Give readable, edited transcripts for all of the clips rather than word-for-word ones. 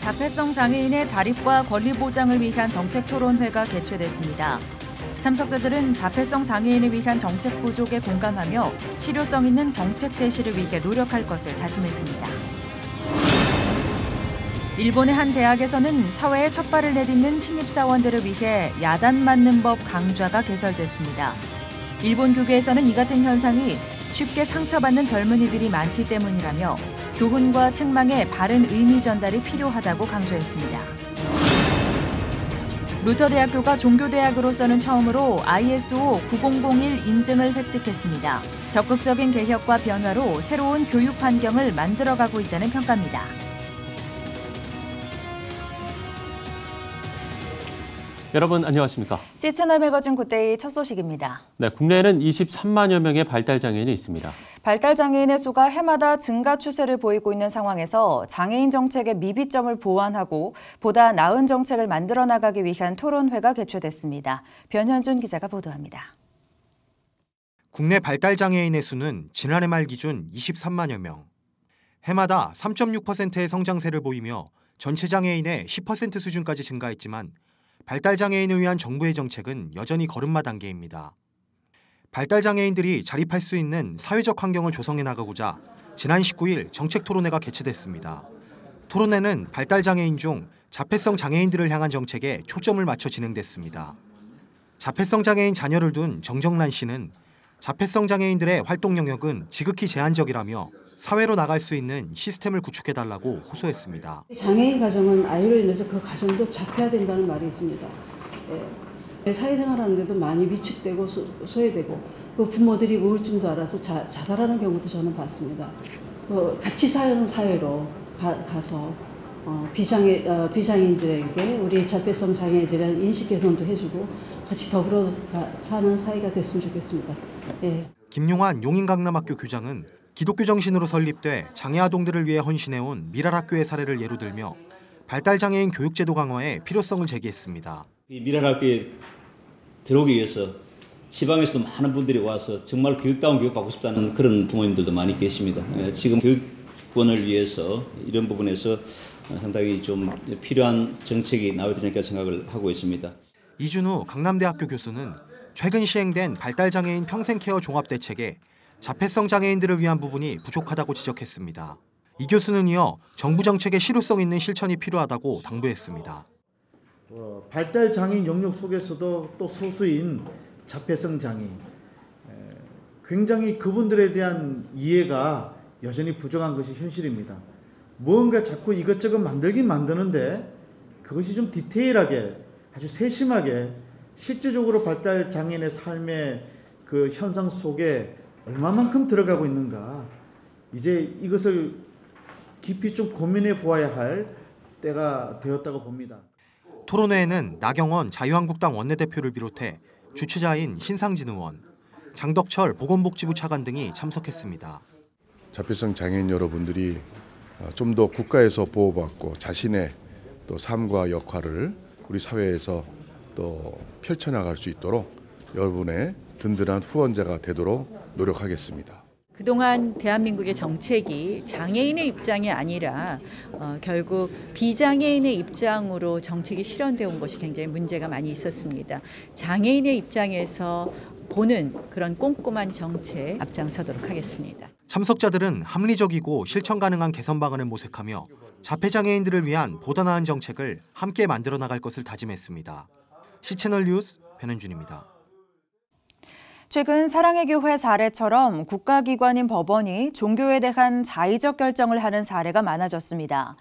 자폐성 장애인의 자립과 권리 보장을 위한 정책 토론회가 개최됐습니다. 참석자들은 자폐성 장애인을 위한 정책 부족에 공감하며 실효성 있는 정책 제시를 위해 노력할 것을 다짐했습니다. 일본의 한 대학에서는 사회에 첫 발을 내딛는 신입사원들을 위해 야단 맞는 법 강좌가 개설됐습니다. 일본 교계에서는 이 같은 현상이 쉽게 상처받는 젊은이들이 많기 때문이라며 교훈과 책망의 바른 의미 전달이 필요하다고 강조했습니다. 루터대학교가 종교대학으로서는 처음으로 ISO 9001 인증을 획득했습니다. 적극적인 개혁과 변화로 새로운 교육 환경을 만들어가고 있다는 평가입니다. 여러분 안녕하십니까? C채널 매거진 굿데이 첫 소식입니다. 네, 국내에는 23만여 명의 발달장애인이 있습니다. 발달장애인의 수가 해마다 증가 추세를 보이고 있는 상황에서 장애인 정책의 미비점을 보완하고 보다 나은 정책을 만들어 나가기 위한 토론회가 개최됐습니다. 변현준 기자가 보도합니다. 국내 발달장애인의 수는 지난해 말 기준 23만여 명. 해마다 3.6%의 성장세를 보이며 전체 장애인의 10% 수준까지 증가했지만 발달장애인을 위한 정부의 정책은 여전히 걸음마 단계입니다. 발달장애인들이 자립할 수 있는 사회적 환경을 조성해 나가고자 지난 19일 정책 토론회가 개최됐습니다. 토론회는 발달장애인 중 자폐성 장애인들을 향한 정책에 초점을 맞춰 진행됐습니다. 자폐성 장애인 자녀를 둔 정정란 씨는 자폐성 장애인들의 활동 영역은 지극히 제한적이라며 사회로 나갈 수 있는 시스템을 구축해달라고 호소했습니다. 장애인 가정은 아이로 인해서 그 가정도 잡혀야 된다는 말이 있습니다. 사회생활하는 데도 많이 위축되고 소외되고 그 부모들이 우울증도 알아서 자살하는 경우도 저는 봤습니다. 같이 사는 사회로 가서 비장애인들에게 우리 자폐성 장애인들에 대한 인식 개선도 해주고 같이 더불어 사는 사회가 됐으면 좋겠습니다. 예. 김용환 용인강남학교 교장은 기독교 정신으로 설립돼 장애 아동들을 위해 헌신해온 미랄학교의 사례를 예로 들며 발달장애인 교육제도 강화에 필요성을 제기했습니다. 이 미랄학교에 들어오기 위해서 지방에서도 많은 분들이 와서 정말 교육다운 교육 받고 싶다는 그런 부모님들도 많이 계십니다. 지금 교육권을 위해서 이런 부분에서 상당히 좀 필요한 정책이 나와야 되지 않을까 생각을 하고 있습니다. 이준우 강남대학교 교수는 최근 시행된 발달장애인 평생케어 종합대책에 자폐성 장애인들을 위한 부분이 부족하다고 지적했습니다. 이 교수는 이어 정부 정책의 실효성 있는 실천이 필요하다고 당부했습니다. 발달장애인 영역 속에서도 또 소수인 자폐성 장애인, 굉장히 그분들에 대한 이해가 여전히 부족한 것이 현실입니다. 무언가 자꾸 이것저것 만들긴 만드는데 그것이 좀 디테일하게 아주 세심하게 실제적으로 발달장애인의 삶의 그 현상 속에 얼마만큼 들어가고 있는가, 이제 이것을 깊이 좀 고민해 보아야 할 때가 되었다고 봅니다. 토론회에는 나경원 자유한국당 원내대표를 비롯해 주최자인 신상진 의원, 장덕철 보건복지부 차관 등이 참석했습니다. 자폐성 장애인 여러분들이 좀 더 국가에서 보호받고 자신의 또 삶과 역할을 우리 사회에서 또 펼쳐나갈 수 있도록 여러분의 든든한 후원자가 되도록 노력하겠습니다. 그동안 대한민국의 정책이 장애인의 입장이 아니라 결국 비장애인의 입장으로 정책이 실현되어 온 것이 굉장히 문제가 많이 있었습니다. 장애인의 입장에서 보는 그런 꼼꼼한 정책 앞장서도록 하겠습니다. 참석자들은 합리적이고 실천 가능한 개선 방안을 모색하며 자폐장애인들을 위한 보다 나은 정책을 함께 만들어 나갈 것을 다짐했습니다. C채널 뉴스 변현준입니다. 최근 사랑의 교회 사례처럼 국가기관인 법원이 종교에 대한 자의적 결정을 하는 사례가 많아졌습니다.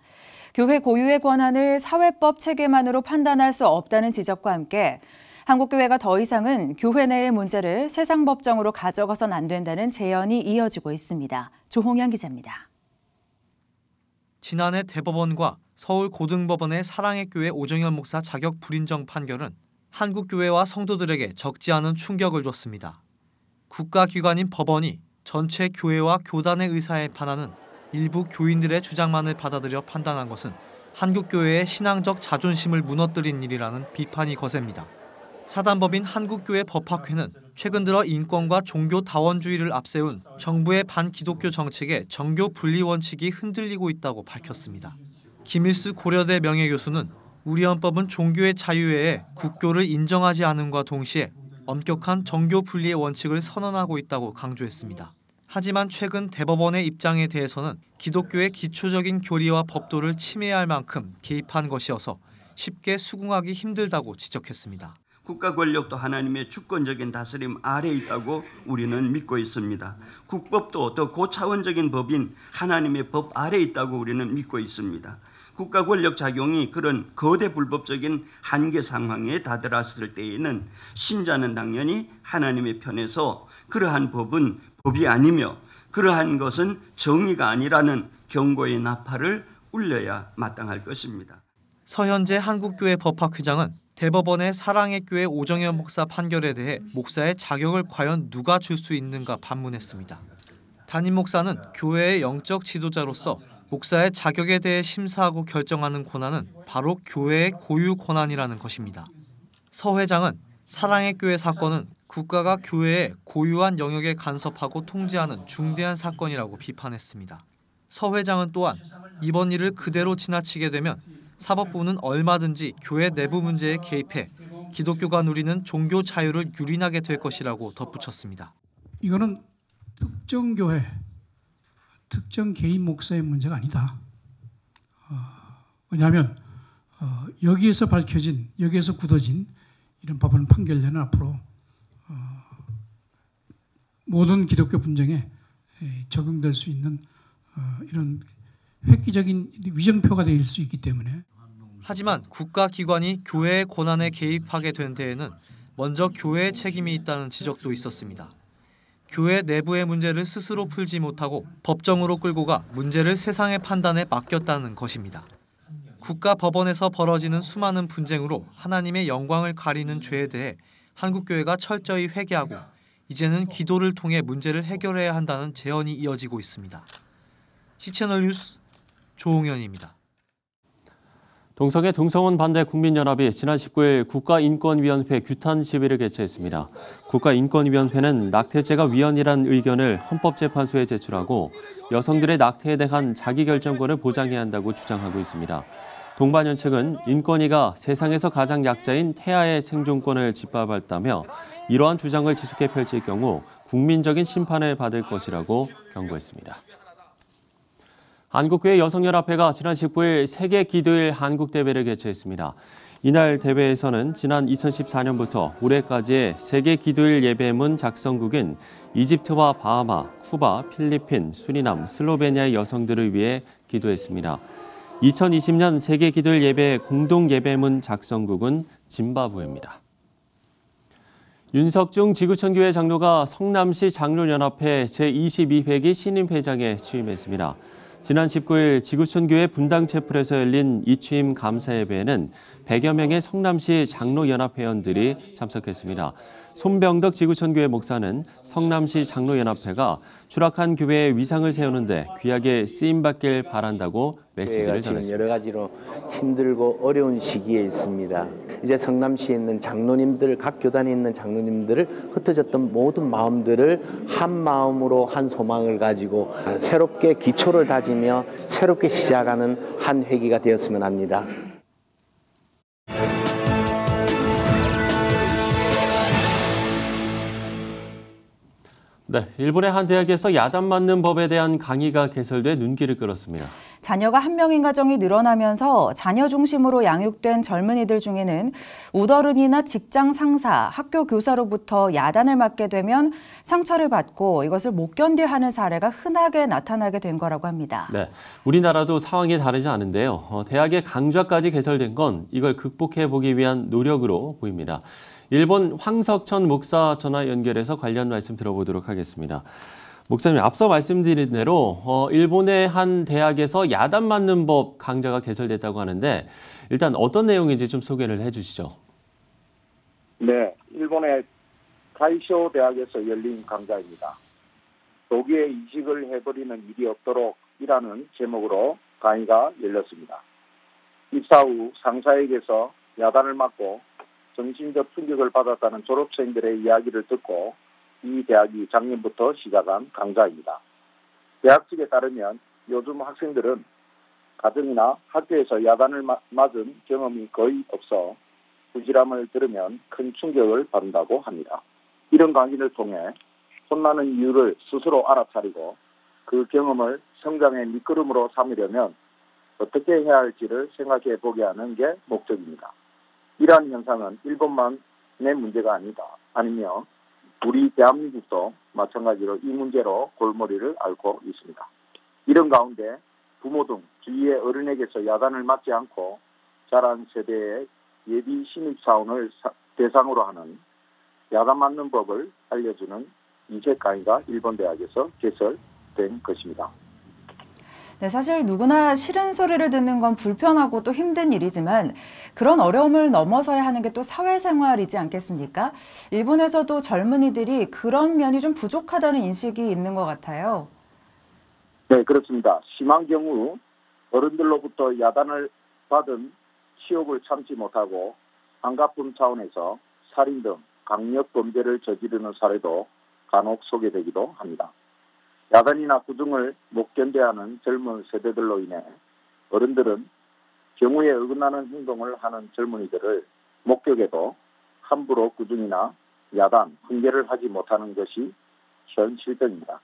교회 고유의 권한을 사회법 체계만으로 판단할 수 없다는 지적과 함께 한국교회가 더 이상은 교회 내의 문제를 세상 법정으로 가져가선 안 된다는 제언이 이어지고 있습니다. 조홍현 기자입니다. 지난해 대법원과 서울고등법원의 사랑의 교회 오정현 목사 자격 불인정 판결은 한국교회와 성도들에게 적지 않은 충격을 줬습니다. 국가기관인 법원이 전체 교회와 교단의 의사에 반하는 일부 교인들의 주장만을 받아들여 판단한 것은 한국교회의 신앙적 자존심을 무너뜨린 일이라는 비판이 거셉니다. 사단법인 한국교회 법학회는 최근 들어 인권과 종교 다원주의를 앞세운 정부의 반기독교 정책에 정교 분리 원칙이 흔들리고 있다고 밝혔습니다. 김일수 고려대 명예교수는 우리 헌법은 종교의 자유외에 국교를 인정하지 않음과 동시에 엄격한 정교 분리의 원칙을 선언하고 있다고 강조했습니다. 하지만 최근 대법원의 입장에 대해서는 기독교의 기초적인 교리와 법도를 침해할 만큼 개입한 것이어서 쉽게 수긍하기 힘들다고 지적했습니다. 국가 권력도 하나님의 주권적인 다스림 아래에 있다고 우리는 믿고 있습니다. 국법도 더 고차원적인 법인 하나님의 법 아래에 있다고 우리는 믿고 있습니다. 국가 권력 작용이 그런 거대 불법적인 한계 상황에 다다랐을 때에는 신자는 당연히 하나님의 편에서 그러한 법은 법이 아니며 그러한 것은 정의가 아니라는 경고의 나팔을 울려야 마땅할 것입니다. 서현재 한국교회 법학회장은 대법원의 사랑의 교회 오정현 목사 판결에 대해 목사의 자격을 과연 누가 줄 수 있는가 반문했습니다. 담임 목사는 교회의 영적 지도자로서 목사의 자격에 대해 심사하고 결정하는 권한은 바로 교회의 고유 권한이라는 것입니다. 서 회장은 사랑의 교회 사건은 국가가 교회의 고유한 영역에 간섭하고 통제하는 중대한 사건이라고 비판했습니다. 서 회장은 또한 이번 일을 그대로 지나치게 되면 사법부는 얼마든지 교회 내부 문제에 개입해 기독교가 누리는 종교 자유를 유린하게 될 것이라고 덧붙였습니다. 이거는 특정 교회, 특정 개인 목사의 문제가 아니다. 왜냐하면 여기에서 밝혀진, 여기에서 굳어진 이런 법원 판결에는 앞으로 모든 기독교 분쟁에 적용될 수 있는 이런 획기적인 위정표가 될 수 있기 때문에. 하지만 국가기관이 교회의 권한에 개입하게 된 데에는 먼저 교회의 책임이 있다는 지적도 있었습니다. 교회 내부의 문제를 스스로 풀지 못하고 법정으로 끌고 가 문제를 세상의 판단에 맡겼다는 것입니다. 국가법원에서 벌어지는 수많은 분쟁으로 하나님의 영광을 가리는 죄에 대해 한국교회가 철저히 회개하고 이제는 기도를 통해 문제를 해결해야 한다는 제언이 이어지고 있습니다. C채널 뉴스 조홍현입니다. 동성애 동성혼 반대 국민연합이 지난 19일 국가인권위원회 규탄 시위를 개최했습니다. 국가인권위원회는 낙태죄가 위헌이란 의견을 헌법재판소에 제출하고 여성들의 낙태에 대한 자기결정권을 보장해야 한다고 주장하고 있습니다. 동반연 측은 인권위가 세상에서 가장 약자인 태아의 생존권을 짓밟았다며 이러한 주장을 지속해 펼칠 경우 국민적인 심판을 받을 것이라고 경고했습니다. 한국교회 여성연합회가 지난 19일 세계 기도일 한국대회를 개최했습니다. 이날 대회에서는 지난 2014년부터 올해까지의 세계 기도일 예배문 작성국인 이집트와 바하마, 쿠바, 필리핀, 수리남, 슬로베니아의 여성들을 위해 기도했습니다. 2020년 세계 기도일 예배 공동 예배문 작성국은 짐바브웨입니다. 윤석중 지구촌교회 장로가 성남시 장로연합회 제22회기 신임회장에 취임했습니다. 지난 19일 지구촌교회 분당채플에서 열린 이 취임 감사예배에는 100여 명의 성남시 장로연합 회원들이 참석했습니다. 손병덕 지구촌교회 목사는 성남시 장로연합회가 추락한 교회의 위상을 세우는 데 귀하게 쓰임받길 바란다고 메시지를 전했습니다. 여러 가지로 힘들고 어려운 시기에 있습니다. 이제 성남시에 있는 장로님들, 각 교단에 있는 장로님들을 흩어졌던 모든 마음들을 한 마음으로 한 소망을 가지고 새롭게 기초를 다지며 새롭게 시작하는 한 회기가 되었으면 합니다. 네, 일본의 한 대학에서 야단 맞는 법에 대한 강의가 개설돼 눈길을 끌었습니다. 자녀가 한 명인 가정이 늘어나면서 자녀 중심으로 양육된 젊은이들 중에는 우더른이나 직장 상사, 학교 교사로부터 야단을 맞게 되면 상처를 받고 이것을 못 견뎌 하는 사례가 흔하게 나타나게 된 거라고 합니다. 네, 우리나라도 상황이 다르지 않은데요. 대학의 강좌까지 개설된 건 이걸 극복해 보기 위한 노력으로 보입니다. 일본 황석천 목사 전화 연결해서 관련 말씀 들어보도록 하겠습니다. 목사님, 앞서 말씀드린 대로 일본의 한 대학에서 야단 맞는 법 강좌가 개설됐다고 하는데 일단 어떤 내용인지 좀 소개를 해주시죠. 네, 일본의 가이쇼 대학에서 열린 강좌입니다. 독일에 이직을 해버리는 일이 없도록 이라는 제목으로 강의가 열렸습니다. 입사 후 상사에게서 야단을 맞고 정신적 충격을 받았다는 졸업생들의 이야기를 듣고 이 대학이 작년부터 시작한 강좌입니다. 대학 측에 따르면 요즘 학생들은 가정이나 학교에서 야단을 맞은 경험이 거의 없어 부지람을 들으면 큰 충격을 받는다고 합니다. 이런 강의를 통해 혼나는 이유를 스스로 알아차리고 그 경험을 성장의 밑거름으로 삼으려면 어떻게 해야 할지를 생각해 보게 하는 게 목적입니다. 이러한 현상은 일본만의 문제가 아니며 우리 대한민국도 마찬가지로 이 문제로 골머리를 앓고 있습니다. 이런 가운데 부모 등 주위의 어른에게서 야단을 맞지 않고 자란 세대의 예비 신입사원을 대상으로 하는 야단 맞는 법을 알려주는 이색 강의가 일본 대학에서 개설된 것입니다. 네, 사실 누구나 싫은 소리를 듣는 건 불편하고 또 힘든 일이지만 그런 어려움을 넘어서야 하는 게 또 사회생활이지 않겠습니까? 일본에서도 젊은이들이 그런 면이 좀 부족하다는 인식이 있는 것 같아요. 네, 그렇습니다. 심한 경우 어른들로부터 야단을 받은 치욕을 참지 못하고 안갚음 차원에서 살인 등 강력 범죄를 저지르는 사례도 간혹 소개되기도 합니다. 야단이나 구등을 못 견뎌야 하는 젊은 세대들로 인해 어른들은 경우에 어긋나는 행동을 하는 젊은이들을 목격해도 함부로 구등이나 야단, 훈계를 하지 못하는 것이 현실입니다.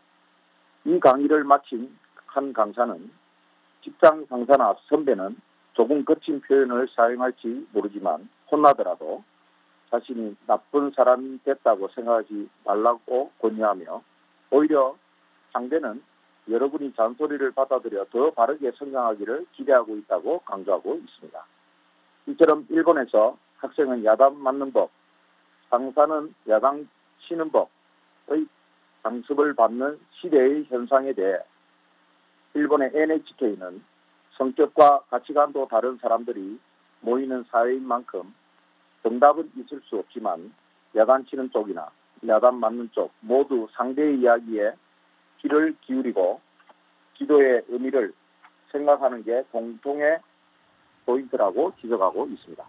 이 강의를 마친 한 강사는 직장 상사나 선배는 조금 거친 표현을 사용할지 모르지만 혼나더라도 자신이 나쁜 사람이 됐다고 생각하지 말라고 권유하며 오히려 상대는 여러분이 잔소리를 받아들여 더 바르게 성장하기를 기대하고 있다고 강조하고 있습니다. 이처럼 일본에서 학생은 야단 맞는 법, 상사는 야단 치는 법의 강습을 받는 시대의 현상에 대해 일본의 NHK는 성격과 가치관도 다른 사람들이 모이는 사회인 만큼 정답은 있을 수 없지만 야단치는 쪽이나 야단 맞는 쪽 모두 상대의 이야기에 귀를 기울이고 기도의 의미를 생각하는 게 공통의 포인트라고 지적하고 있습니다.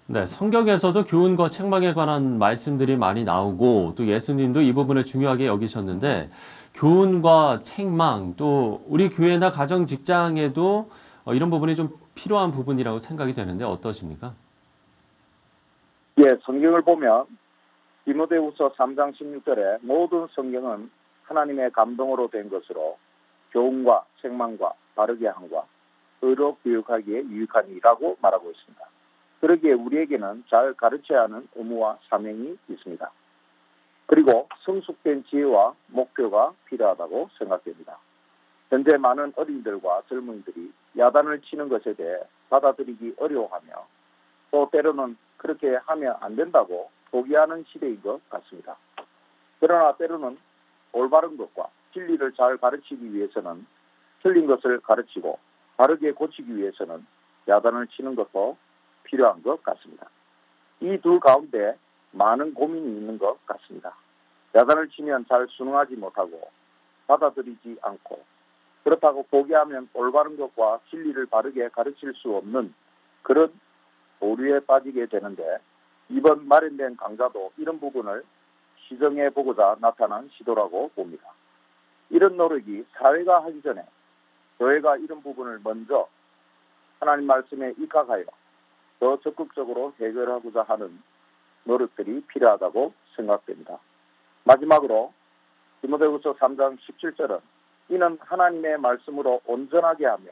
네, 성경에서도 교훈과 책망에 관한 말씀들이 많이 나오고 또 예수님도 이 부분을 중요하게 여기셨는데 교훈과 책망 또 우리 교회나 가정 직장에도 이런 부분이 좀 필요한 부분이라고 생각이 되는데 어떠십니까? 예, 성경을 보면 디모데후서 3장 16절에 모든 성경은 하나님의 감동으로 된 것으로 교훈과 책망과 바르게 함과 의로 교육하기에 유익하니라고 말하고 있습니다. 그러기에 우리에게는 잘 가르쳐야 하는 의무와 사명이 있습니다. 그리고 성숙된 지혜와 목표가 필요하다고 생각됩니다. 현재 많은 어린이들과 젊은이들이 야단을 치는 것에 대해 받아들이기 어려워하며 또 때로는 그렇게 하면 안 된다고 포기하는 시대인 것 같습니다. 그러나 때로는 올바른 것과 진리를 잘 가르치기 위해서는 틀린 것을 가르치고 바르게 고치기 위해서는 야단을 치는 것도 필요한 것 같습니다. 이 둘 가운데 많은 고민이 있는 것 같습니다. 야단을 치면 잘 순응하지 못하고 받아들이지 않고 그렇다고 포기하면 올바른 것과 진리를 바르게 가르칠 수 없는 그런 오류에 빠지게 되는데 이번 마련된 강좌도 이런 부분을 시정해 보고자 나타난 시도라고 봅니다. 이런 노력이 사회가 하기 전에 교회가 이런 부분을 먼저 하나님 말씀에 입각하여 더 적극적으로 해결하고자 하는 노력들이 필요하다고 생각됩니다. 마지막으로 디모데후서 3장 17절은 이는 하나님의 말씀으로 온전하게 하며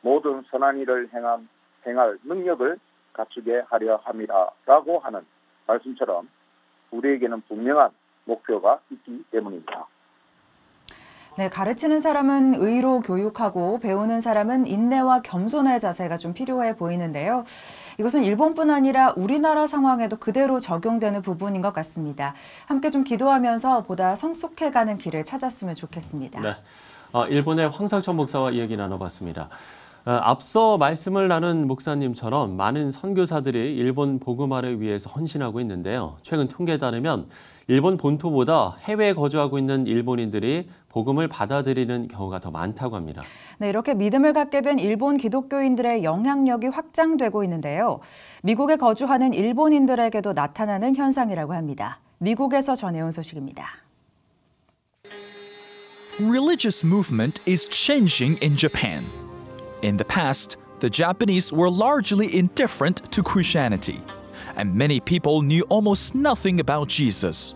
모든 선한 일을 행할 능력을 갖추게 하려 함이라라고 하는 말씀처럼 우리에게는 분명한 목표가 있기 때문입니다. 네, 가르치는 사람은 의로 교육하고 배우는 사람은 인내와 겸손의 자세가 좀 필요해 보이는데요. 이것은 일본뿐 아니라 우리나라 상황에도 그대로 적용되는 부분인 것 같습니다. 함께 좀 기도하면서 보다 성숙해가는 길을 찾았으면 좋겠습니다. 네, 일본의 황상천 목사와 이야기 나눠봤습니다. 앞서 말씀을 나눈 목사님처럼 많은 선교사들이 일본 복음화를 위해서 헌신하고 있는데요. 최근 통계에 따르면 일본 본토보다 해외에 거주하고 있는 일본인들이 복음을 받아들이는 경우가 더 많다고 합니다. 네, 이렇게 믿음을 갖게 된 일본 기독교인들의 영향력이 확장되고 있는데요. 미국에 거주하는 일본인들에게도 나타나는 현상이라고 합니다. 미국에서 전해온 소식입니다. Religious movement is changing in Japan. In the past, the Japanese were largely indifferent to Christianity, and many people knew almost nothing about Jesus.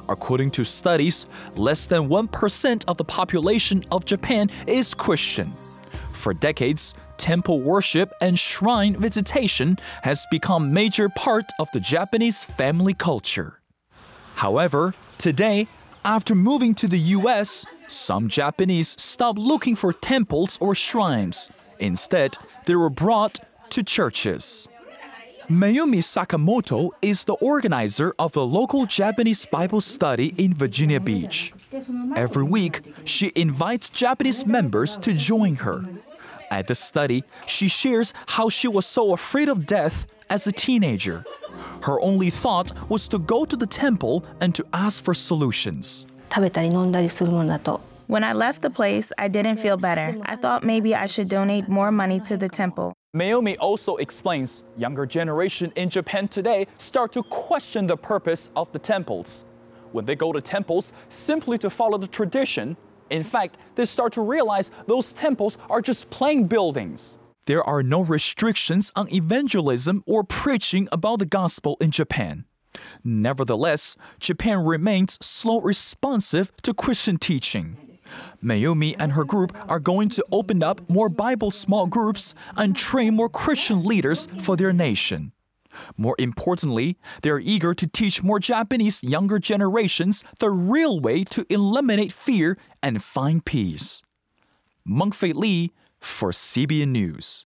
According to studies, less than 1% of the population of Japan is Christian. For decades, temple worship and shrine visitation has become a major part of the Japanese family culture. However, today, after moving to the US, some Japanese stopped looking for temples or shrines. Instead, they were brought to churches. Mayumi Sakamoto is the organizer of the local Japanese Bible study in Virginia Beach. Every week, she invites Japanese members to join her. At the study, she shares how she was so afraid of death as a teenager. Her only thought was to go to the temple and to ask for solutions. When I left the place, I didn't feel better. I thought maybe I should donate more money to the temple. Mayumi also explains younger generation in Japan today start to question the purpose of the temples. When they go to temples simply to follow the tradition, in fact, they start to realize those temples are just plain buildings. There are no restrictions on evangelism or preaching about the gospel in Japan. Nevertheless, Japan remains slow responsive to Christian teaching. Mayumi and her group are going to open up more Bible small groups and train more Christian leaders for their nation. More importantly, they are eager to teach more Japanese younger generations the real way to eliminate fear and find peace. Mengfei Li for CBN News.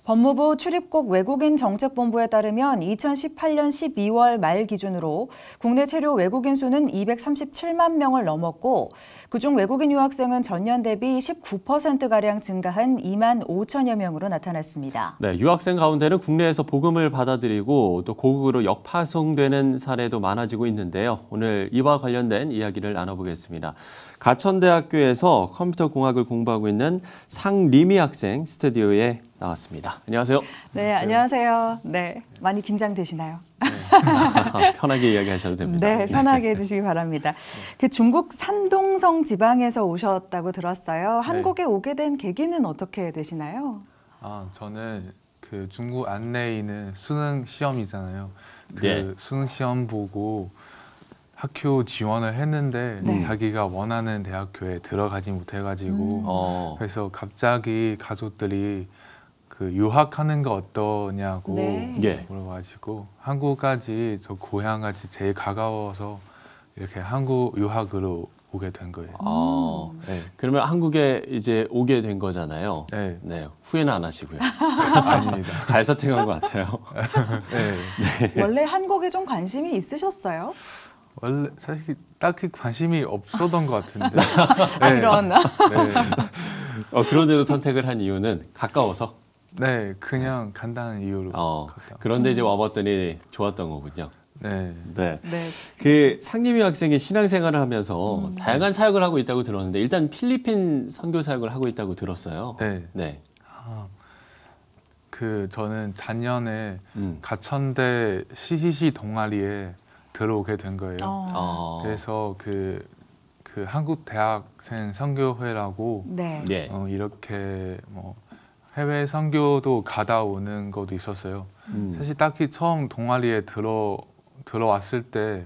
법무부 출입국 외국인 정책본부에 따르면 2018년 12월 말 기준으로 국내 체류 외국인 수는 237만 명을 넘었고 그중 외국인 유학생은 전년 대비 19%가량 증가한 2만 5천여 명으로 나타났습니다. 네, 유학생 가운데는 국내에서 복음을 받아들이고 또 고국으로 역파송되는 사례도 많아지고 있는데요. 오늘 이와 관련된 이야기를 나눠보겠습니다. 가천대학교에서 컴퓨터공학을 공부하고 있는 상리미 학생 스튜디오에 나왔습니다. 안녕하세요. 네, 안녕하세요. 네, 많이 긴장되시나요? 네. 편하게 이야기하셔도 됩니다. 네, 편하게 해주시기 바랍니다. 그 중국 산동성 지방에서 오셨다고 들었어요. 한국에 오게 된 계기는 어떻게 되시나요? 저는 그 중국 안내에 있는 수능 시험이잖아요. 그 네. 수능 시험 보고 학교 지원을 했는데 자기가 원하는 대학교에 들어가지 못해가지고 그래서 갑자기 가족들이 그 유학하는 거 어떠냐고 물어가지고 한국까지 저 고향까지 제일 가까워서 이렇게 한국 유학으로 오게 된 거예요. 네. 그러면 한국에 이제 오게 된 거잖아요. 네. 네. 후회는 안 하시고요. 아닙니다. 잘 선택한 것 같아요. 네. 원래 한국에 좀 관심이 있으셨어요? 원래 사실 딱히 관심이 없었던 것 같은데. 이런. 네. 그런데도 선택을 한 이유는 가까워서? 네, 그냥 간단한 이유로. 그런데 이제 와봤더니 좋았던 거군요. 네. 네. 그 상림이 학생이 신앙생활을 하면서 다양한 사역을 하고 있다고 들었는데 일단 필리핀 선교 사역을 하고 있다고 들었어요. 네. 그 저는 작년에 가천대 CCC 동아리에 들어오게 된 거예요. 그래서 그 한국 대학생 선교회라고 이렇게 뭐 해외 선교도 가다 오는 것도 있었어요. 사실 딱히 처음 동아리에 들어왔을 때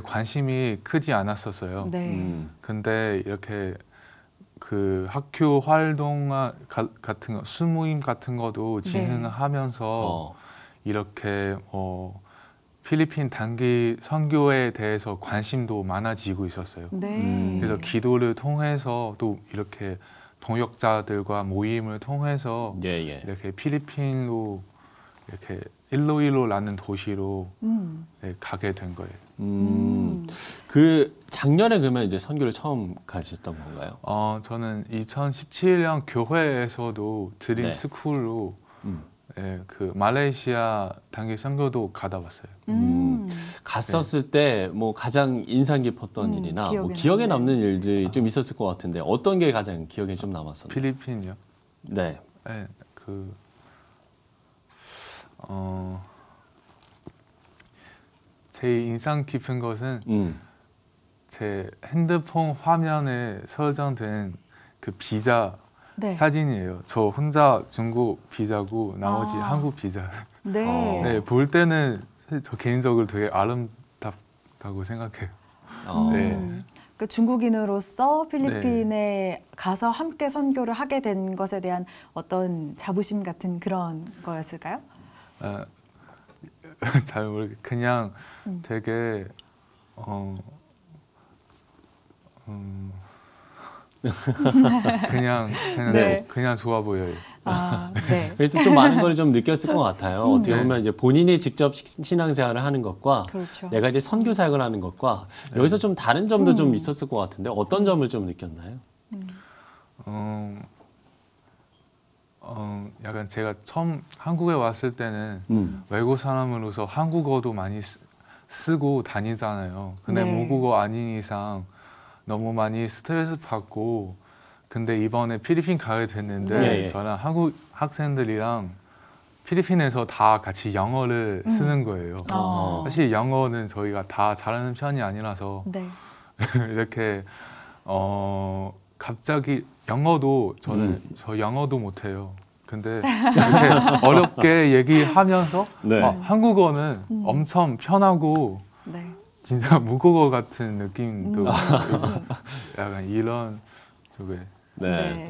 관심이 크지 않았었어요. 근데 이렇게 그 학교 활동 같은 거, 수모임 같은 것도 진행하면서 이렇게 필리핀 단기 선교에 대해서 관심도 많아지고 있었어요. 그래서 기도를 통해서 또 이렇게 동역자들과 모임을 통해서 이렇게 필리핀로 이렇게 일로일로라는 도시로 가게 된 거예요. 그 작년에 그러면 이제 선교를 처음 가셨던 건가요? 저는 2017년 교회에서도 드림 스쿨로 그 말레이시아 단기 선교도 가다 왔어요. 갔었을 때 뭐 가장 인상 깊었던 일이나 뭐 기억에 남는 일들이 좀 있었을 것 같은데 어떤 게 가장 기억에 좀 남았었나요? 필리핀이요? 네. 제일 인상 깊은 것은 제 핸드폰 화면에 설정된 그 비자 네. 사진이에요. 저 혼자 중국 비자고 나머지 한국 비자. 네. 네, 볼 때는 저 개인적으로 되게 아름답다고 생각해요. 네. 그 중국인으로서 필리핀에 가서 함께 선교를 하게 된 것에 대한 어떤 자부심 같은 그런 거였을까요? 잘 모르겠. 그냥 되게 그냥 좋아 보여요. 네. 그래도 좀 많은 걸 좀 느꼈을 것 같아요. 어떻게 보면 이제 본인이 직접 신앙생활을 하는 것과 그렇죠. 내가 이제 선교 사역을 하는 것과 여기서 좀 다른 점도 좀 있었을 것 같은데 어떤 점을 좀 느꼈나요? 약간 제가 처음 한국에 왔을 때는 외국 사람으로서 한국어도 많이 쓰고 다니잖아요. 근데 모국어 아닌 이상 너무 많이 스트레스 받고, 근데 이번에 필리핀 가게 됐는데 저랑 한국 학생들이랑 필리핀에서 다 같이 영어를 쓰는 거예요. 사실 영어는 저희가 다 잘하는 편이 아니라서 이렇게 갑자기 영어도 저 영어도 못해요. 근데 이렇게 어렵게 얘기하면서 한국어는 엄청 편하고 진짜 모국어 같은 느낌도 약간 이런 쪽에 또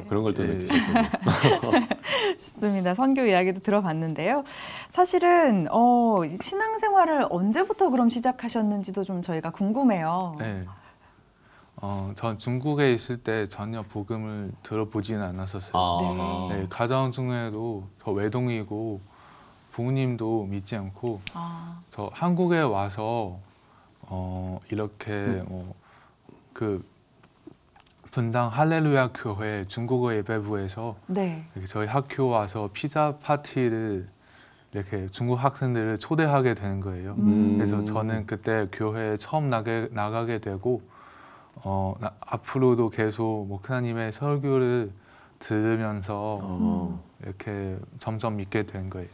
그런 걸 또 느끼셨군요. 좋습니다. 선교 이야기도 들어봤는데요. 사실은 신앙생활을 언제부터 그럼 시작하셨는지도 좀 저희가 궁금해요. 네. 전 중국에 있을 때 전혀 복음을 들어보지는 않았었어요. 네, 가정 중에도 저 외동이고 부모님도 믿지 않고 저 한국에 와서 이렇게 그 분당 할렐루야 교회 중국어 예배부에서 이렇게 저희 학교 와서 피자 파티를 이렇게 중국 학생들을 초대하게 되는 거예요. 그래서 저는 그때 교회에 처음 나가게 되고 앞으로도 계속 하나님의 설교를 들으면서 이렇게 점점 믿게 된 거예요.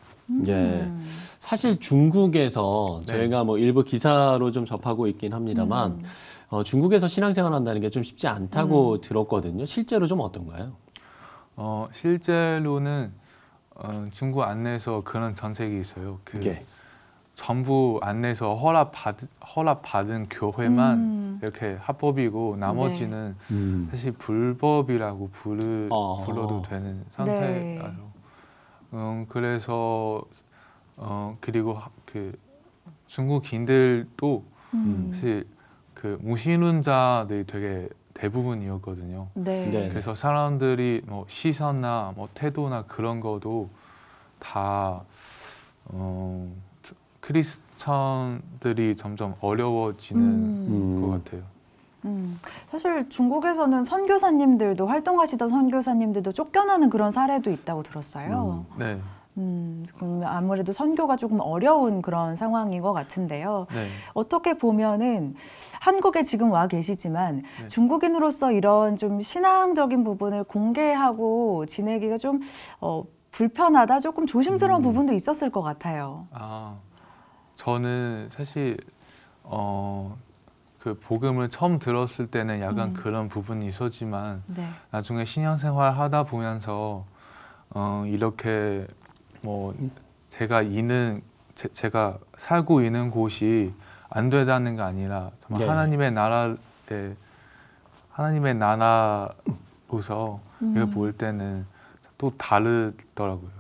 사실 중국에서 저희가 뭐 일부 기사로 좀 접하고 있긴 합니다만 중국에서 신앙생활 한다는 게 좀 쉽지 않다고 들었거든요. 실제로 좀 어떤가요? 실제로는 중국 안내에서 그런 정책이 있어요. 전부 안내에서 허락받은 교회만 이렇게 합법이고 나머지는 사실 불법이라고 불러도 되는 상태라서 그래서 그리고 그 중국인들도 사실 그 무신론자들이 되게 대부분이었거든요. 그래서 사람들이 뭐 시선이나 뭐 태도나 그런 것도 다 크리스천들이 점점 어려워지는 것 같아요. 사실 중국에서는 선교사님들도 활동하시던 선교사님들도 쫓겨나는 그런 사례도 있다고 들었어요. 네. 그럼 아무래도 선교가 조금 어려운 그런 상황인 것 같은데요. 어떻게 보면은 한국에 지금 와 계시지만 중국인으로서 이런 좀 신앙적인 부분을 공개하고 지내기가 좀 불편하다, 조금 조심스러운 부분도 있었을 것 같아요. 저는 사실 그 복음을 처음 들었을 때는 약간 그런 부분이 있었지만 나중에 신앙생활 하다 보면서 이렇게 뭐 제가 살고 있는 곳이 안 되다는 게 아니라 정말 하나님의 나라로서 이거 볼 때는 또 다르더라고요.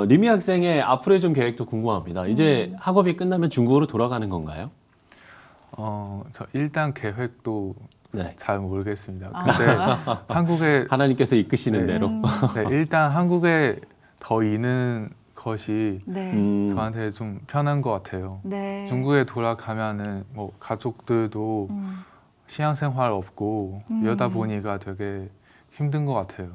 리미 학생의 앞으로의 좀 계획도 궁금합니다. 이제 학업이 끝나면 중국으로 돌아가는 건가요? 저 일단 계획도 잘 모르겠습니다. 근데 한국에 하나님께서 이끄시는 대로 일단 한국에 더 있는 것이 저한테 좀 편한 것 같아요. 중국에 돌아가면은 뭐 가족들도 신앙생활 없고 이러다 보니까 되게 힘든 것 같아요.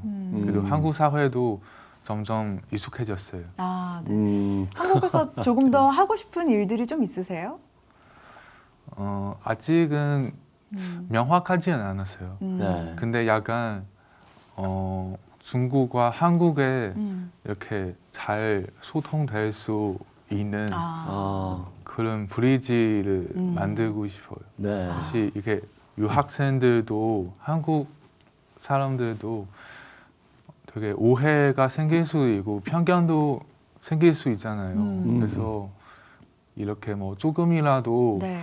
그리고 한국 사회도 점점 익숙해졌어요. 한국에서 조금 더 하고 싶은 일들이 좀 있으세요? 아직은 명확하지는 않았어요. 근데 약간 중국과 한국에 이렇게 잘 소통될 수 있는 그런 브리지를 만들고 싶어요. 네. 사실 이게 유학생들도 한국 사람들도 되게 오해가 생길 수 있고 편견도 생길 수 있잖아요. 그래서 이렇게 뭐 조금이라도 네.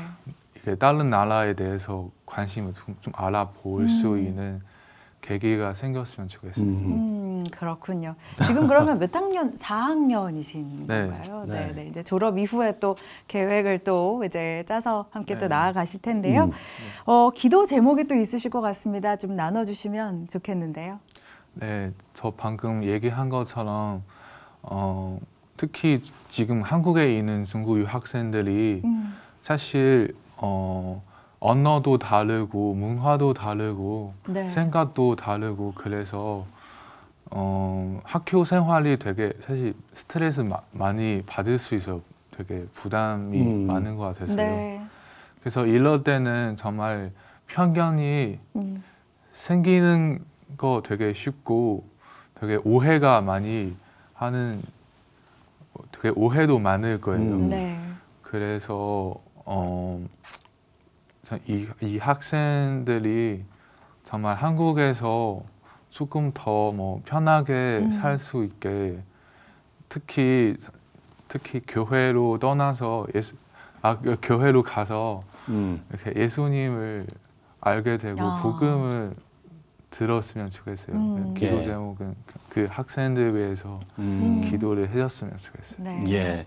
이렇게 다른 나라에 대해서 관심을 좀 알아볼 수 있는 계기가 생겼으면 좋겠어요. 그렇군요. 지금 그러면 몇 학년? 4학년이신 네. 건가요? 네. 네. 이제 졸업 이후에 또 계획을 또 이제 짜서 함께 또 나아가실 텐데요. 기도 제목이 또 있으실 것 같습니다. 좀 나눠주시면 좋겠는데요. 네, 저 방금 얘기한 것처럼 특히 지금 한국에 있는 중국 유학생들이 사실 언어도 다르고 문화도 다르고 네. 생각도 다르고 그래서 학교 생활이 되게 사실 스트레스 많이 받을 수 있어요. 되게 부담이 많은 것 같았어요. 네. 그래서 이럴 때는 정말 편견이 생기는 거 되게 쉽고 되게 오해가 많이 하는 되게 오해도 많을 거예요. 네. 그래서 이 학생들이 정말 한국에서 조금 더 뭐 편하게 살 수 있게 특히 교회로 떠나서 교회로 가서 이렇게 예수님을 알게 되고 복음을 들었으면 좋겠어요. 기도 제목은 그 학생들 위해서 기도를 해줬으면 좋겠어요. 네. 예.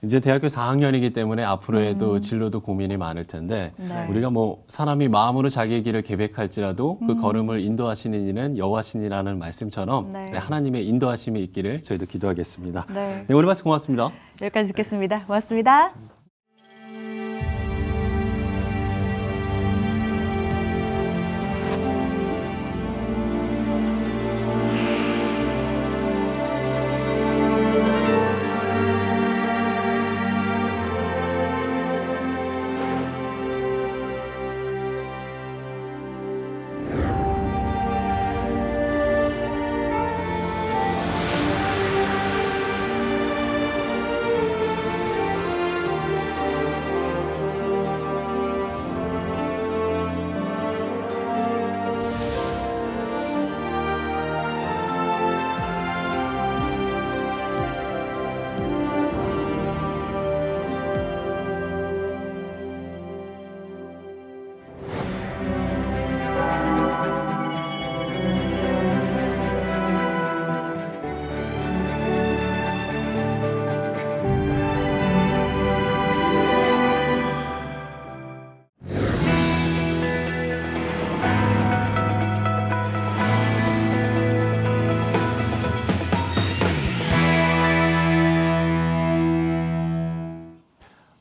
이제 대학교 4학년이기 때문에 앞으로에도 진로도 고민이 많을 텐데 네. 우리가 뭐 사람이 마음으로 자기의 길을 계획할지라도 그 걸음을 인도하시는 이는 여호와시니라는 말씀처럼 네. 네, 하나님의 인도하심이 있기를 저희도 기도하겠습니다. 네. 네, 오늘 말씀 고맙습니다. 여기까지 듣겠습니다. 고맙습니다.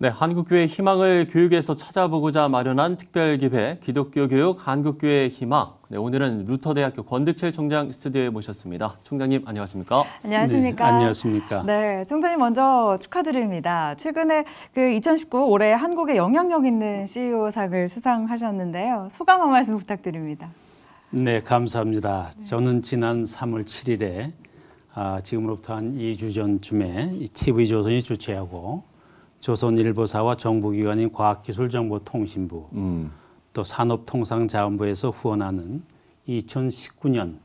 네, 한국교회의 희망을 교육에서 찾아보고자 마련한 특별기획 기독교 교육 한국교회의 희망. 네, 오늘은 루터대학교 권득철 총장 스튜디오에 모셨습니다. 총장님 안녕하십니까? 안녕하십니까? 네, 안녕하십니까? 네, 총장님 먼저 축하드립니다. 최근에 그 2019 올해 한국의 영향력 있는 CEO상을 수상하셨는데요. 소감 한 말씀 부탁드립니다. 네, 감사합니다. 저는 지난 3월 7일에 지금으로부터 한 2주 전쯤에 TV조선이 주최하고 조선일보사와 정부기관인 과학기술정보통신부 또 산업통상자원부에서 후원하는 2019년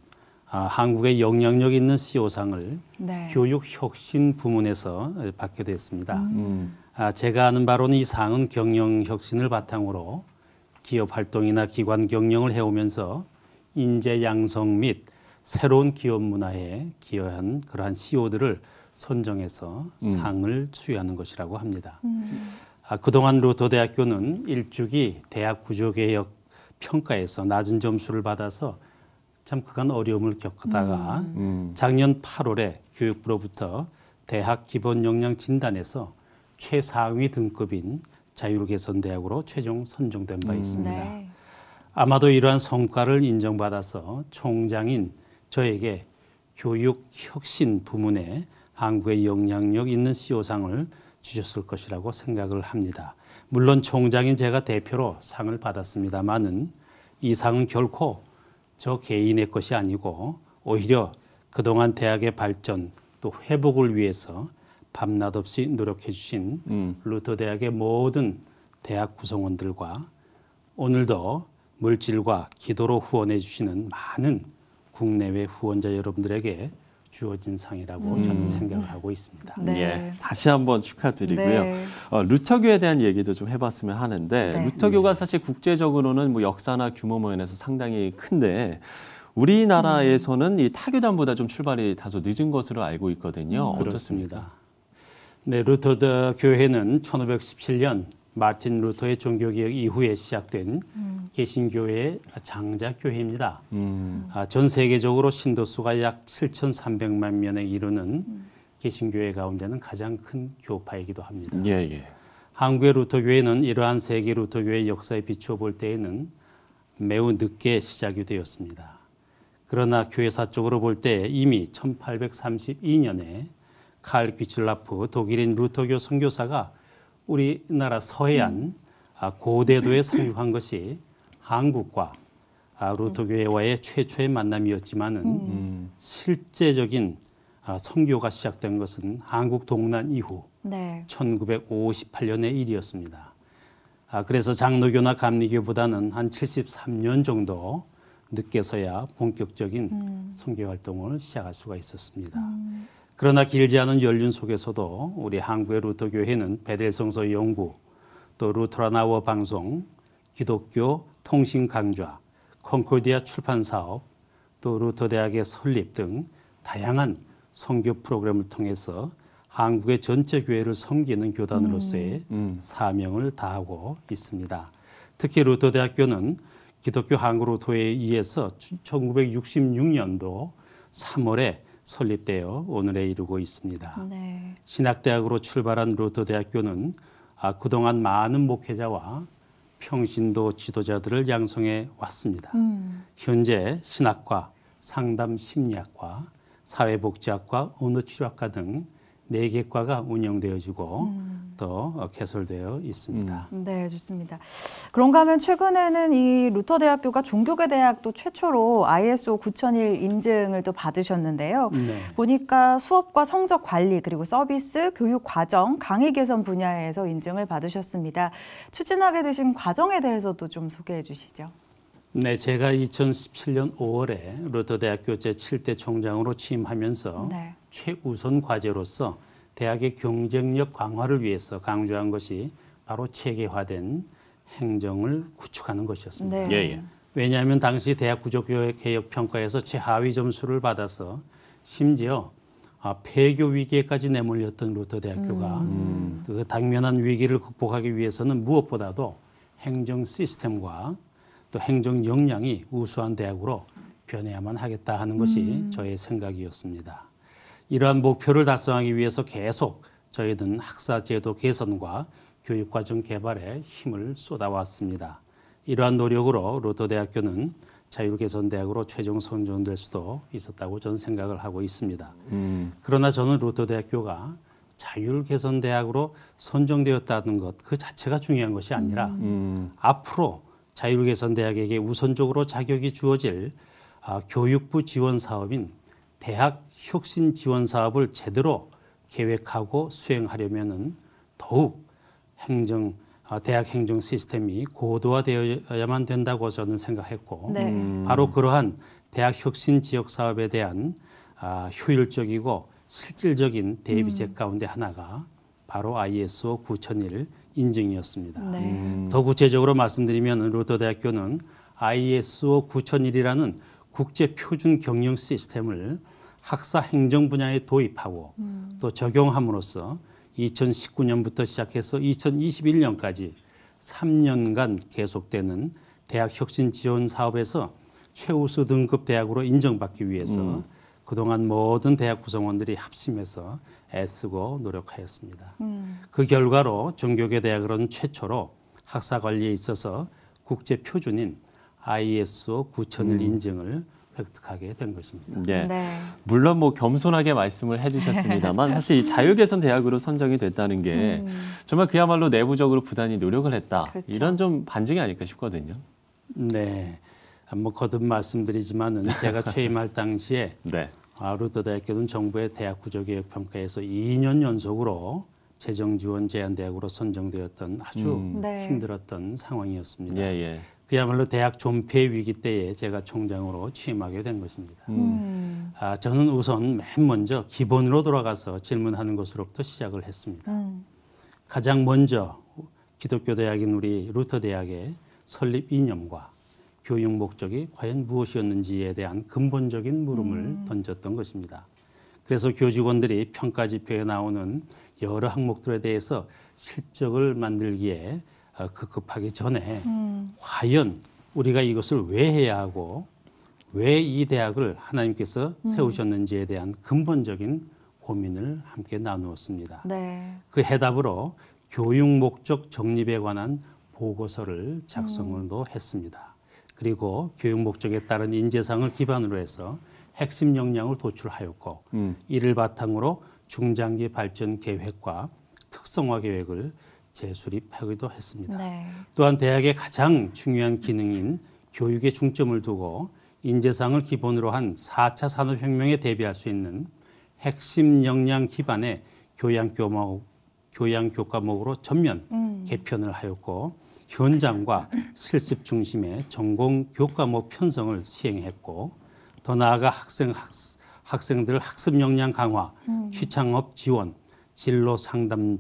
한국의 영향력 있는 CEO상을 네. 교육혁신 부문에서 받게 됐습니다. 제가 아는 바로는 이 상은 경영혁신을 바탕으로 기업 활동이나 기관 경영을 해오면서 인재 양성 및 새로운 기업 문화에 기여한 그러한 CEO들을 선정해서 상을 수여하는 것이라고 합니다. 그동안 루터대학교는 일주기 대학 구조개혁 평가에서 낮은 점수를 받아서 참 그간 어려움을 겪다가 작년 8월에 교육부로부터 대학 기본 역량 진단에서 최상위 등급인 자율개선대학으로 최종 선정된 바 있습니다. 네. 아마도 이러한 성과를 인정받아서 총장인 저에게 교육혁신 부문에 한국의 영향력 있는 CEO상을 주셨을 것이라고 생각을 합니다. 물론 총장인 제가 대표로 상을 받았습니다마는 이 상은 결코 저 개인의 것이 아니고 오히려 그동안 대학의 발전 또 회복을 위해서 밤낮 없이 노력해 주신 루터 대학의 모든 대학 구성원들과 오늘도 물질과 기도로 후원해 주시는 많은 국내외 후원자 여러분들에게 주어진 상이라고 저는 생각을 하고 있습니다. 네. 예, 다시 한번 축하드리고요. 네. 루터교에 대한 얘기도 좀 해봤으면 하는데 네. 루터교가 사실 국제적으로는 뭐 역사나 규모 면에서 상당히 큰데 우리나라에서는 이 타교단보다 좀 출발이 다소 늦은 것으로 알고 있거든요. 그렇습니다. 네, 루터 교회는 1517년 마틴 루터의 종교개혁 이후에 시작된 개신교회의 장자교회입니다. 전 세계적으로 신도수가 약 7,300만 명에 이르는 개신교회 가운데는 가장 큰 교파이기도 합니다. 예, 예. 한국의 루터교회는 이러한 세계 루터교회의 역사에 비추어 볼 때에는 매우 늦게 시작이 되었습니다. 그러나 교회사적으로 볼 때 이미 1832년에 칼 귀칠라프 독일인 루터교 선교사가 우리나라 서해안 고대도에 상륙한 것이 한국과 루터교회와의 최초의 만남이었지만은 실제적인 선교가 시작된 것은 한국 동란 이후 네. 1958년의 일이었습니다. 그래서 장로교나 감리교보다는 한 73년 정도 늦게서야 본격적인 선교 활동을 시작할 수가 있었습니다. 그러나 길지 않은 연륜 속에서도 우리 한국의 루터교회는 베델성서 연구, 또 루터라나워 방송, 기독교 통신 강좌, 콩코디아 출판 사업, 또 루터대학의 설립 등 다양한 선교 프로그램을 통해서 한국의 전체 교회를 섬기는 교단으로서의 사명을 다하고 있습니다. 특히 루터대학교는 기독교 한국루터회에 의해서 1966년도 3월에 설립되어 오늘에 이르고 있습니다. 네. 신학대학으로 출발한 루터대학교는 그동안 많은 목회자와 평신도 지도자들을 양성해 왔습니다. 현재 신학과, 상담 심리학과, 사회복지학과, 언어치료학과 등 4개 과가 운영되어지고 또 개설되어 있습니다. 네, 좋습니다. 그런가 하면 최근에는 이 루터대학교가 종교계 대학도 최초로 ISO 9001 인증을 또 받으셨는데요. 네. 보니까 수업과 성적 관리 그리고 서비스, 교육 과정, 강의 개선 분야에서 인증을 받으셨습니다. 추진하게 되신 과정에 대해서도 좀 소개해 주시죠. 네, 제가 2017년 5월에 루터대학교 제7대 총장으로 취임하면서 네. 최우선 과제로서 대학의 경쟁력 강화를 위해서 강조한 것이 바로 체계화된 행정을 구축하는 것이었습니다. 네. 예, 예. 왜냐하면 당시 대학 구조개혁 평가에서 최하위 점수를 받아서 심지어 폐교 위기에까지 내몰렸던 루터대학교가 그 당면한 위기를 극복하기 위해서는 무엇보다도 행정 시스템과 또 행정 역량이 우수한 대학으로 변해야만 하겠다 하는 것이 저의 생각이었습니다. 이러한 목표를 달성하기 위해서 계속 저희는 학사제도 개선과 교육과정 개발에 힘을 쏟아왔습니다. 이러한 노력으로 루터대학교는 자율개선대학으로 최종 선정될 수도 있었다고 저는 생각을 하고 있습니다. 그러나 저는 루터대학교가 자율개선대학으로 선정되었다는 것 그 자체가 중요한 것이 아니라 앞으로 자율개선대학에게 우선적으로 자격이 주어질 교육부 지원 사업인 대학 혁신 지원 사업을 제대로 계획하고 수행하려면은 더욱 대학 행정 시스템이 고도화되어야만 된다고 저는 생각했고 네. 바로 그러한 대학 혁신 지역 사업에 대한 효율적이고 실질적인 대비책 가운데 하나가 바로 ISO 9001 인증이었습니다. 네. 더 구체적으로 말씀드리면 루터대학교는 ISO 9001이라는 국제 표준 경영 시스템을 학사 행정 분야에 도입하고 또 적용함으로써 2019년부터 시작해서 2021년까지 3년간 계속되는 대학 혁신 지원 사업에서 최우수 등급 대학으로 인정받기 위해서 그동안 모든 대학 구성원들이 합심해서 애쓰고 노력하였습니다. 그 결과로 종교계 대학으로는 최초로 학사 관리에 있어서 국제 표준인 ISO 9001 인증을 획득하게 된 것입니다. 네. 네. 물론 뭐 겸손하게 말씀을 해주셨습니다만 사실 이 자율개선 대학으로 선정이 됐다는 게 정말 그야말로 내부적으로 부단히 노력을 했다. 그렇죠. 이런 좀 반증이 아닐까 싶거든요. 네, 뭐 거듭 말씀드리지만은 제가 취임할 당시에 네. 루터대학교는 정부의 대학 구조개혁평가에서 2년 연속으로 재정지원 제한대학으로 선정되었던 아주 힘들었던 상황이었습니다. 그야말로 대학 존폐 위기 때에 제가 총장으로 취임하게 된 것입니다. 저는 우선 맨 먼저 기본으로 돌아가서 질문하는 것으로부터 시작을 했습니다. 가장 먼저 기독교 대학인 우리 루터 대학의 설립 이념과 교육 목적이 과연 무엇이었는지에 대한 근본적인 물음을 던졌던 것입니다. 그래서 교직원들이 평가 지표에 나오는 여러 항목들에 대해서 실적을 만들기에 급급하기 전에 과연 우리가 이것을 왜 해야 하고 왜 이 대학을 하나님께서 세우셨는지에 대한 근본적인 고민을 함께 나누었습니다. 그 해답으로 교육 목적 정립에 관한 보고서를 작성도 했습니다. 그리고 교육 목적에 따른 인재상을 기반으로 해서 핵심 역량을 도출하였고 이를 바탕으로 중장기 발전 계획과 특성화 계획을 재수립하기도 했습니다. 또한 대학의 가장 중요한 기능인 교육에 중점을 두고 인재상을 기본으로 한 4차 산업혁명에 대비할 수 있는 핵심 역량 기반의 교양교과목으로 전면 개편을 하였고 현장과 실습 중심의 전공 교과목 편성을 시행했고 더 나아가 학생들 학습 역량 강화, 취창업 지원, 진로 상담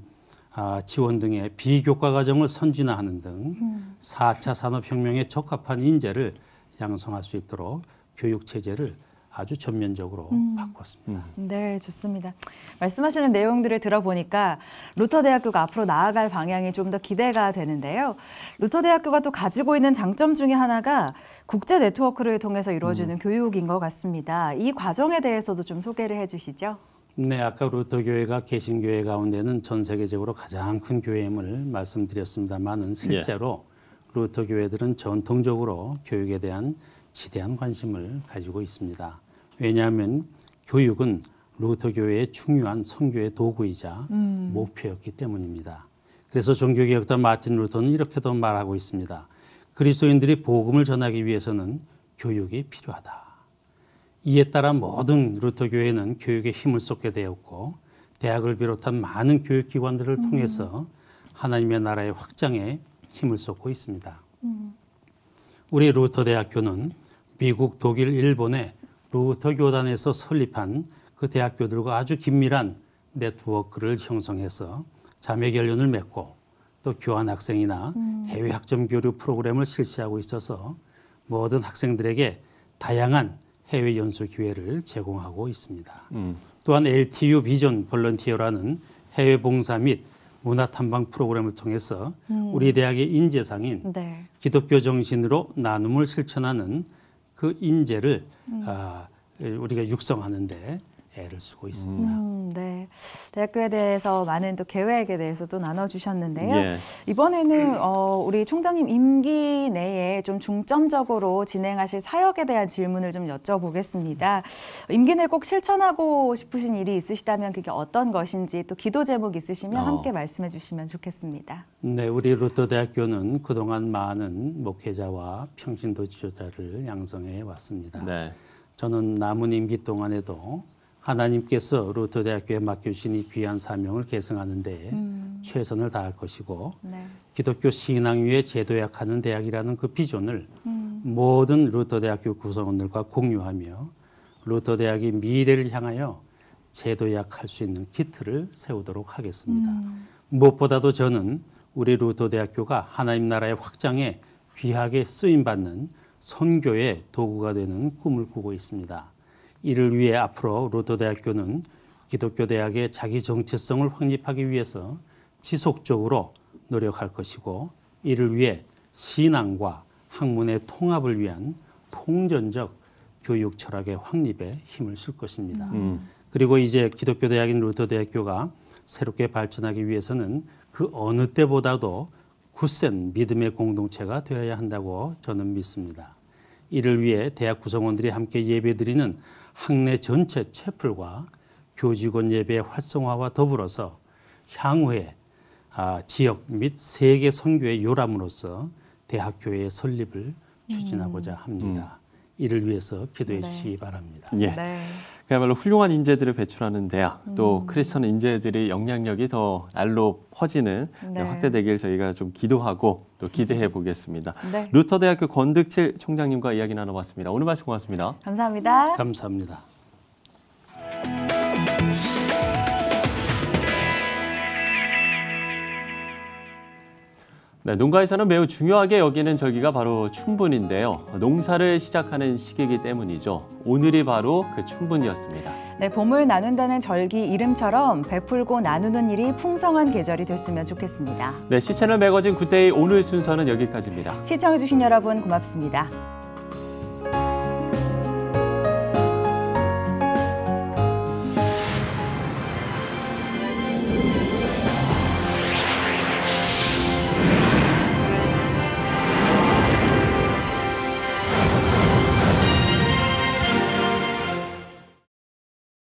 지원 등의 비교과 과정을 선진화하는 등 4차 산업혁명에 적합한 인재를 양성할 수 있도록 교육 체제를 아주 전면적으로 바꿨습니다. 네, 좋습니다. 말씀하시는 내용들을 들어보니까 루터대학교가 앞으로 나아갈 방향이 좀 더 기대가 되는데요. 루터대학교가 또 가지고 있는 장점 중에 하나가 국제 네트워크를 통해서 이루어지는 교육인 것 같습니다. 이 과정에 대해서도 좀 소개를 해주시죠. 네, 아까 루터교회가 개신교회 가운데는 전 세계적으로 가장 큰 교회임을 말씀드렸습니다만은 실제로 루터교회들은 전통적으로 교육에 대한 지대한 관심을 가지고 있습니다. 왜냐하면 교육은 루터교회의 중요한 선교의 도구이자 목표였기 때문입니다. 그래서 종교개혁자 마틴 루터는 이렇게도 말하고 있습니다. 그리스도인들이 복음을 전하기 위해서는 교육이 필요하다. 이에 따라 모든 루터교회는 교육에 힘을 쏟게 되었고 대학을 비롯한 많은 교육기관들을 통해서 하나님의 나라의 확장에 힘을 쏟고 있습니다. 우리 루터대학교는 미국, 독일, 일본의 루터교단에서 설립한 그 대학교들과 아주 긴밀한 네트워크를 형성해서 자매결연을 맺고 또 교환학생이나 해외 학점 교류 프로그램을 실시하고 있어서 모든 학생들에게 다양한 해외 연수 기회를 제공하고 있습니다. 또한 LTU 비전 볼런티어라는 해외 봉사 및 문화 탐방 프로그램을 통해서 우리 대학의 인재상인 기독교 정신으로 나눔을 실천하는 그 인재를 우리가 육성하는 데 애를 쓰고 있습니다. 네, 대학교에 대해서 많은 또 계획에 대해서도 나눠주셨는데요. 이번에는 우리 총장님 임기 내에 좀 중점적으로 진행하실 사역에 대한 질문을 좀 여쭤보겠습니다. 임기 내에 꼭 실천하고 싶으신 일이 있으시다면 그게 어떤 것인지 또 기도 제목 있으시면 함께 말씀해 주시면 좋겠습니다. 네, 우리 루터대학교는 그동안 많은 목회자와 평신도 지도자를 양성해 왔습니다. 저는 남은 임기 동안에도 하나님께서 루터대학교에 맡겨주신 이 귀한 사명을 계승하는 데 최선을 다할 것이고 기독교 신앙 위에 제도약하는 대학이라는 그 비전을 모든 루터대학교 구성원들과 공유하며 루터대학이 미래를 향하여 제도약할 수 있는 기틀을 세우도록 하겠습니다. 무엇보다도 저는 우리 루터대학교가 하나님 나라의 확장에 귀하게 쓰임받는 선교의 도구가 되는 꿈을 꾸고 있습니다. 이를 위해 앞으로 루터대학교는 기독교 대학의 자기 정체성을 확립하기 위해서 지속적으로 노력할 것이고 이를 위해 신앙과 학문의 통합을 위한 통전적 교육 철학의 확립에 힘을 쓸 것입니다. 그리고 이제 기독교 대학인 루터대학교가 새롭게 발전하기 위해서는 그 어느 때보다도 굳센 믿음의 공동체가 되어야 한다고 저는 믿습니다. 이를 위해 대학 구성원들이 함께 예배드리는 학내 전체 채플과 교직원 예배 활성화와 더불어서 향후에 지역 및 세계 선교의 요람으로서 대학교의 설립을 추진하고자 합니다. 이를 위해서 기도해 주시기 바랍니다. 그야말로 훌륭한 인재들을 배출하는 대학, 또 크리스천 인재들의 영향력이 더 날로 퍼지는 네. 확대되길 저희가 좀 기도하고 또 기대해 보겠습니다. 네. 루터대학교 권득칠 총장님과 이야기 나눠봤습니다. 오늘 말씀 고맙습니다. 감사합니다. 감사합니다. 네, 농가에서는 매우 중요하게 여기는 절기가 바로 춘분인데요. 농사를 시작하는 시기이기 때문이죠. 오늘이 바로 그 춘분이었습니다. 네, 봄을 나눈다는 절기 이름처럼 베풀고 나누는 일이 풍성한 계절이 됐으면 좋겠습니다. 네, 시채널 매거진 굿데이 오늘 순서는 여기까지입니다. 시청해주신 여러분 고맙습니다.